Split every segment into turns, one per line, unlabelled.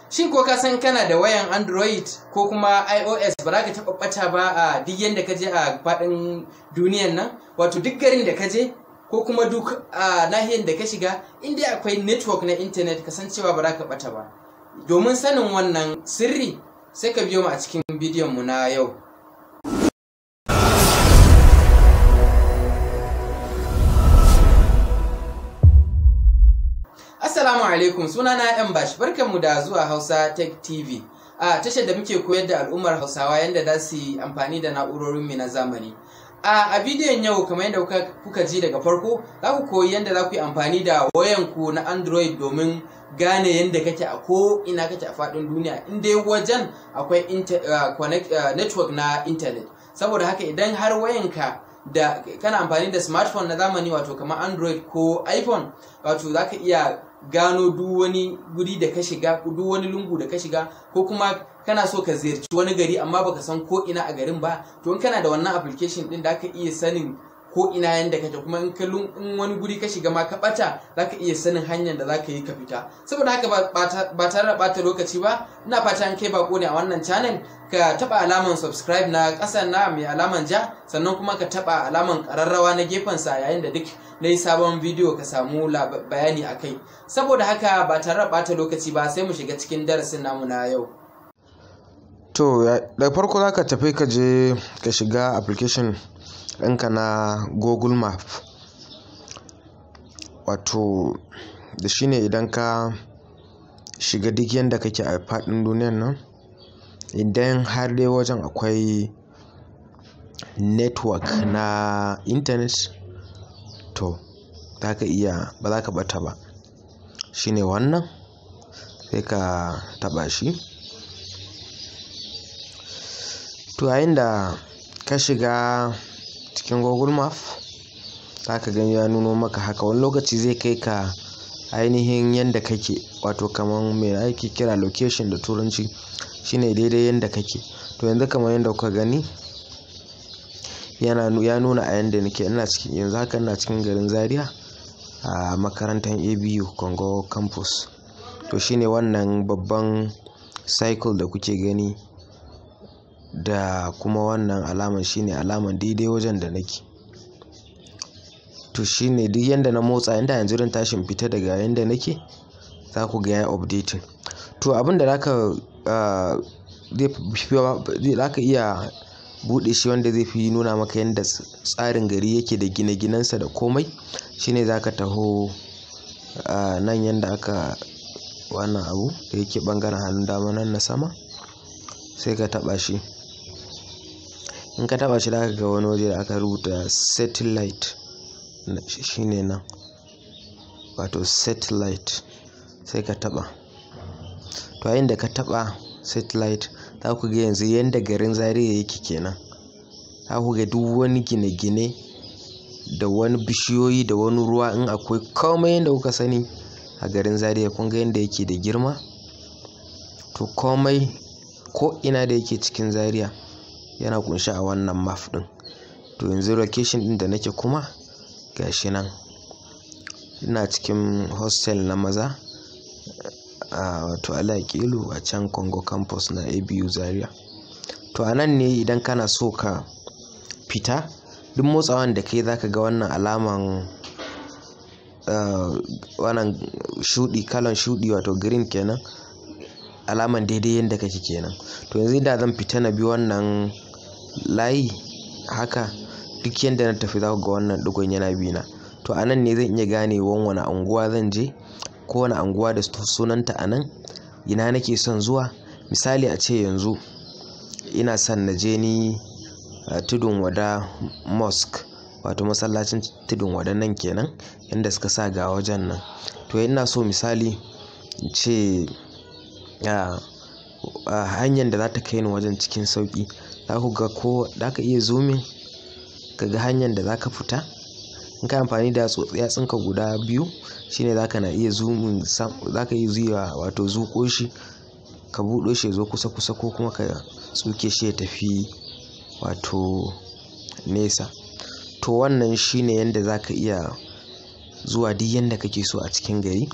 Shin ko ka san kana da wayan Android ko kuma iOS ba za ka taɓa ɓata ba a duk yanda ka je a faɗin duniyan nan? Wato duk garin da ka je ko kuma duk nahiyar da ka shiga, inda akwai network na intanet kasancewa ba za ka ɓata ba. Domin sanin wannan sirri sai ka biyo mu a cikin bidiyon mu na yau. Assalamu alaikum, sunana Mbash, barkanmu da zuwa Hausa Tech TV. A tashar da muke koyar da al'ummar Hausawa yadda za su yi amfani da na'urorin mu na zamani. A bidiyon yau, kamar yadda kuka ji daga farko, za ku koyi yadda za ku yi amfani da wayanku na Android domin gane yadda kake a ko ina kake a faɗin duniya, in dai wajen akwai network na internet. Saboda haka idan har wayanka da kana amfani da smartphone na zamani, wato kamar Android ko iPhone, wato za ka iya gano duk wani guri da ka shiga, duk wani lungu da ka shiga, ko kuma kana so ka ziyarci wani gari amma baka san ko ina a garin ba, to in kana da wannan application din da ka iya sanin ko ina yanda kake, kuma in wani guri ka shiga ma ka bata, zaka iya sanin hanyar da zaka yi ka fita. Saboda haka ba tare da bata lokaci ba, ina fata an kai bako ne a wannan channel, ka taba alaman subscribe na ƙasa na mai alaman ja, sannan kuma ka taba alaman ƙararrawa na gefen sa yayin da duk nayi sabon bidiyo ka samu bayani akai. Saboda haka ba tare da bata lokaci ba, sai mu shiga cikin darasin namu na yau.
To da farko zaka tafi ka je ka shiga application ɗinka na Google Map, wato da shine idan ka shiga duk yanda kake a faɗin duniyan nan, idan har dai wajen akwai network na internet, to zaka iya, ba za ka ɓata ba. Shine wannan, sai ka taɓa shi. To yayin da ka shiga cikin Google Map, zaka gani ya nuno maka haka. Wani lokaci zai kai ka ainihin yanda kake, wato kamar me ake kira location da turanci, shine daidai yanda kake. To yanzu kamar yanda kuka gani, ya nuna a yanda nake, yanzu haka ina cikin garin Zaria a makarantar ABU Congo Campus. To shine wannan babban cycle da kuke gani, da kuma wannan alaman shine alaman daidai wajen da nake. To shine duk yanda na motsa, inda yanzu ran tashin fita daga yanda nake, za ku ga ya updating. To abinda zaka iya bude shi, wanda zai fi nuna maka yanda tsarin gari yake da gine-ginensa da komai, shine zaka taho nan yanda aka wannan abu da yake bangaren hannun dama nan na sama, sai ka taba shi. In ka taba shi zaka ga wani waje da aka rubuta satellite, shine nan, wato satellite, sai ka taba. To yayin da ka taba satellite, za ku ga yanzu yanda garin Zaria yake kenan. Za ku ga duk wani gine-gine da wani bishiyoyi da wani ruwa, in akwai komai yanda kuka sani a garin Zaria, kun ga yanda yake da girma. To komai ko ina da yake cikin Zaria yana kunshe a wannan map din. To yanzu location din da nake kuma gashi nan, ina cikin hostel na maza wato Alaƙilu a can Congo Campus na ABU Zaria. To anan ne idan kana so ka fita, duk motsawan da kai zaka ga wannan alaman wannan kalan shudi, wato green kenan, alaman daidai yanda kake kenan. To yanzu da zan fita na bi wannan layi haka, duk yanda na tafi za ku ga wannan digon yana bina. To anan ne zan iya gane wani anguwa zan je, ko wani anguwa da sunanta anan, ina nake son zuwa. Misali a ce yanzu ina son na je ni Tudun Wada Mosque, wato masallacin Tudun Wada nan kenan, yanda suka sa ga wajen nan. To ina so misali in ce hanyar da za ta kai ni wajen cikin sauki, za ku ga ko da ka iya zooming ka ga hanyar da za ka fita. In ka amfani da yatsunka guda biyu, shine zaka na iya zooming, zaka yi zuwa, wato zuƙo shi ka buɗo shi ya zo kusa ko kuma ka tsuke shi ya tafi wato nesa. To wannan shine yanda zaka iya zuwa duk yanda kake so a cikin gari.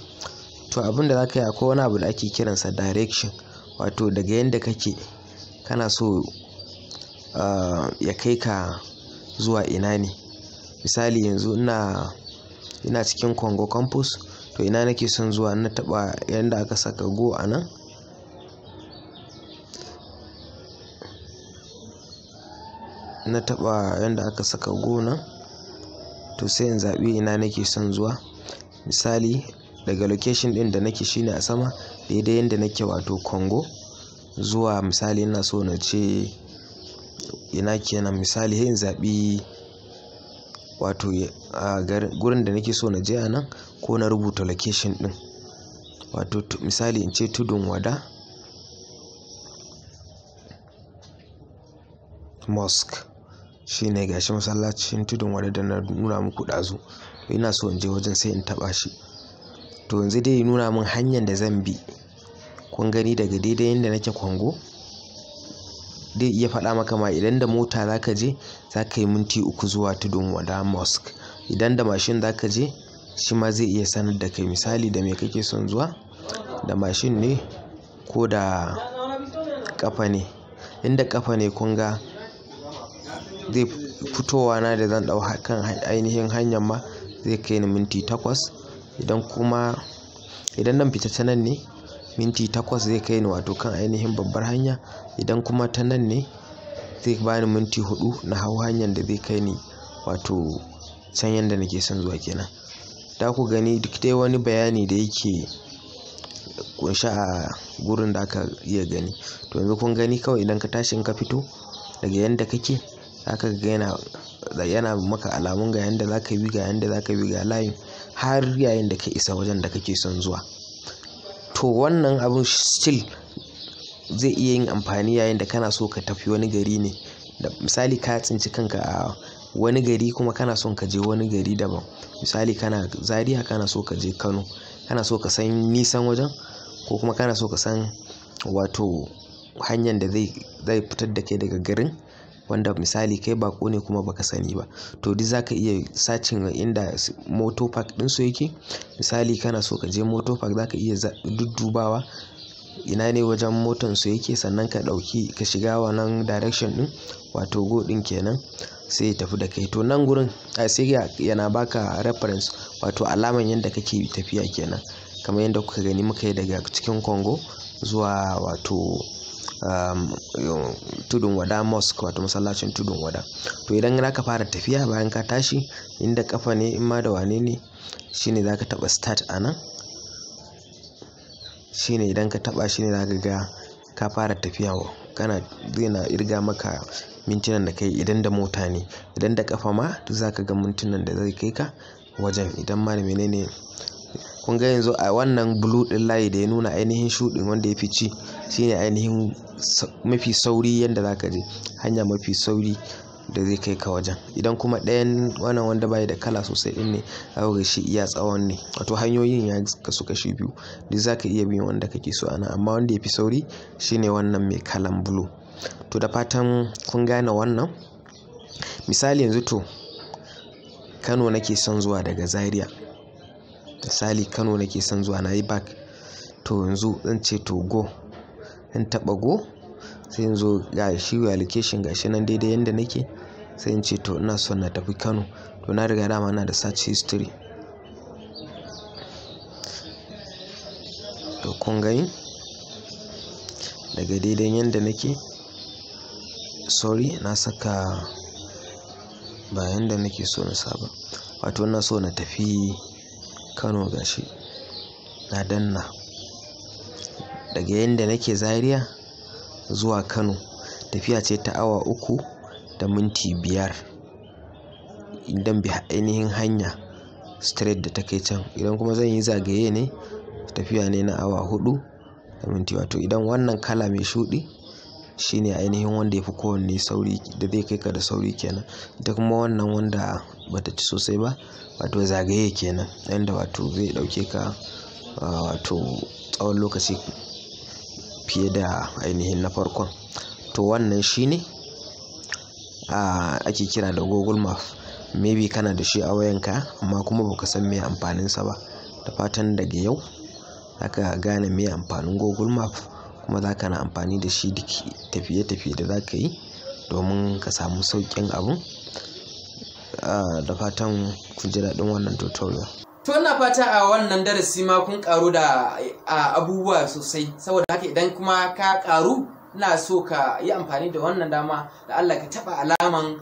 to abin da za ka yi akwai wani abu da ake kiransa direction, wato daga yanda kake kana so ya kai ka zuwa ina ne. Misali yanzu ina cikin Congo campus, to ina nake son zuwa, na taɓa yanda aka saka go a nan, to sai in zaɓi ina nake son zuwa. Misali daga location ɗin da nake shine a sama, daidai yanda nake wato Congo zuwa, misali ina so na ce ina kenan, misali sai in zaɓi wato gurin da nake so na je a nan, ko na rubuta location ɗin, wato misali in ce Tudun Wada Mosque, shine gashi masallacin Tudun Wada da na nuna muku ɗazu. To ina so in je wajen, sai in taɓa shi. To yanzu dai nuna min hanyar da zan bi. Kun gani daga daidai yanda nake Congo, dai iya faɗa maka ma idan da mota za ka je za ka yi minti 3 zuwa Tudun Wada Mosque. Idan da mashin za ka je shi ma zai iya sanar da kai, misali da me kake son zuwa, da mashin ne ko da ƙafa ne. Inda ƙafa ne kun ga zai fitowa na da zan ɗau kan ainihin hanyar ma zai kai ni minti 8. Idan nan fita ta nan ne minti 8 zai kai ni wato kan ainihin babbar hanya. Idan kuma ta nan ne zai bani minti 4 na hau hanyar da zai kai ni wato can yanda nake son zuwa kenan. Da ku gani duk dai wani bayani da yake kunshi a gurin da aka iya gani. To yanzu kun gani kawai idan ka tashi in ka fito daga yanda kake, zaka ga yana maka alamun ga yanda zaka bi, ga yanda zaka bi, ga layin, har yayin da ka isa wajen da kake son zuwa. To wannan abun still zai iya yin amfani yayin da kana so ka tafi wani gari ne, da misali ka tsinci kanka a wani gari kuma kana son ka je wani gari daban. Misali kana Zaria kana so ka je Kano, kana so ka san nisan wajen, ko kuma kana so ka san wato hanyar da zai fitar da kai daga garin, wanda misali kai bako ne kuma baka sani ba. To duk zaka iya searching inda motor park din su yake. Misali kana so ka je motor park, zaka iya duddubawa ina ne wajen motan su yake, sannan ka shiga wannan direction din, wato go din kenan, sai ya tafi da kai. To nan gurin sai yana baka reference, wato alaman yanda kake tafiya kenan, kamar yanda kuka gani muka yi daga cikin Congo zuwa wato Tudun Wada Mosque, wato masallacin Tudun Wada. To idan zaka fara tafiya bayan ka tashi, inda kafa ne in ma da wane ne, shine zaka taba start anan. Shine idan ka taba shine zaka ga ka fara tafiya, zai na irga maka mintunan da kai idan da mota ne. Idan da kafa ma duk zaka ga mintunan da zai kai ka wajen. Idan ma da menene, kun ga yanzu a wannan blue din layi da ya nuna ainihin shuɗin wanda ya fi ci, shine ainihin mafi sauri yanda zaka je, hanya mafi sauri da zai kai ka wajen. Idan kuma ɗayan wannan wanda bai da kala sosai din ne, zaka ga shi iya tsawon ne, wato hanyoyin ya kasu kashi biyu, duk zaka iya bin wanda kake so ana, amma wanda ya fi sauri shine wannan mai kalan blue. To da fatan kun gane wannan. Misali yanzu to Kano nake son zuwa daga Zaria, misali Kano nake son zuwa, nayi back. To yanzu zan ce to go, in taɓa go, sai yanzu ga shi location gashi nan daidai yanda nake, sai in ce to ina son na tafi Kano. To na riga dama ina da search history. To kun gani daga daidai yanda nake, sorry na saka ba yanda nake so na saba, wato ina so na tafi Kano, gashi na danna daga yanda nake Zaria zuwa Kano, tafiya ce ta awa 3 da minti 5 idan bi ainihin hanya straight da ta kai can. Idan kuma zan yi zagaye ne, tafiya ne na awa 4 da minti, wato idan wannan kala mai shuɗi shine ainihin wanda ya fi kowanne sauri, da zai kai ka da sauri kenan. Ita kuma wannan wanda bata ci sosai ba, wato zagaye kenan, yanda wato zai dauke ka wato tsawon lokaci fiye da ainihin na farkon. To wannan shine ake kira da Google Map. Maybe kana da shi a wayanka amma kuma baka san me amfanin sa ba. Da fatan daga yau zaka gane me amfanin Google Map, kuma zaka na amfani da shi duk tafiye-tafiye da zaka yi domin ka samu sauƙin abun. Da fatan kun ji daɗin wannan tutorial.
To ina fata a wannan darasi ma kun karu da abubuwa sosai, saboda haka idan kuma ka karu, ina so ka yi amfani da wannan dama da Allah ka taba alaman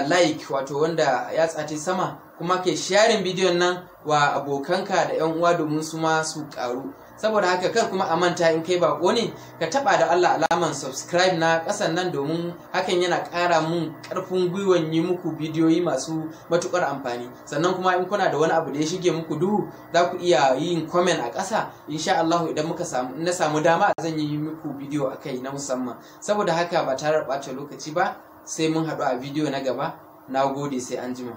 like, wato wanda ya tsace sama, kuma ke sharing bidiyon nan wa abokanka da yan uwa domin su ma su karu. Saboda haka kar kuma a manta, in kai bako ne ka taba da Allah alaman subscribe na kasan nan, domin hakan yana ƙara mun ƙarfin gwiwan yi muku bidiyoyi masu matukar amfani. Sannan kuma in kuna da wani abu da ya shige muku duhu, za ku iya yin comment a ƙasa. Insha Allah idan na samu dama zan yi muku bidiyo akai na musamman. Saboda haka ba tare da ɓata lokaci ba, sai mun haɗu a bidiyo na gaba. Na gode, sai anjima.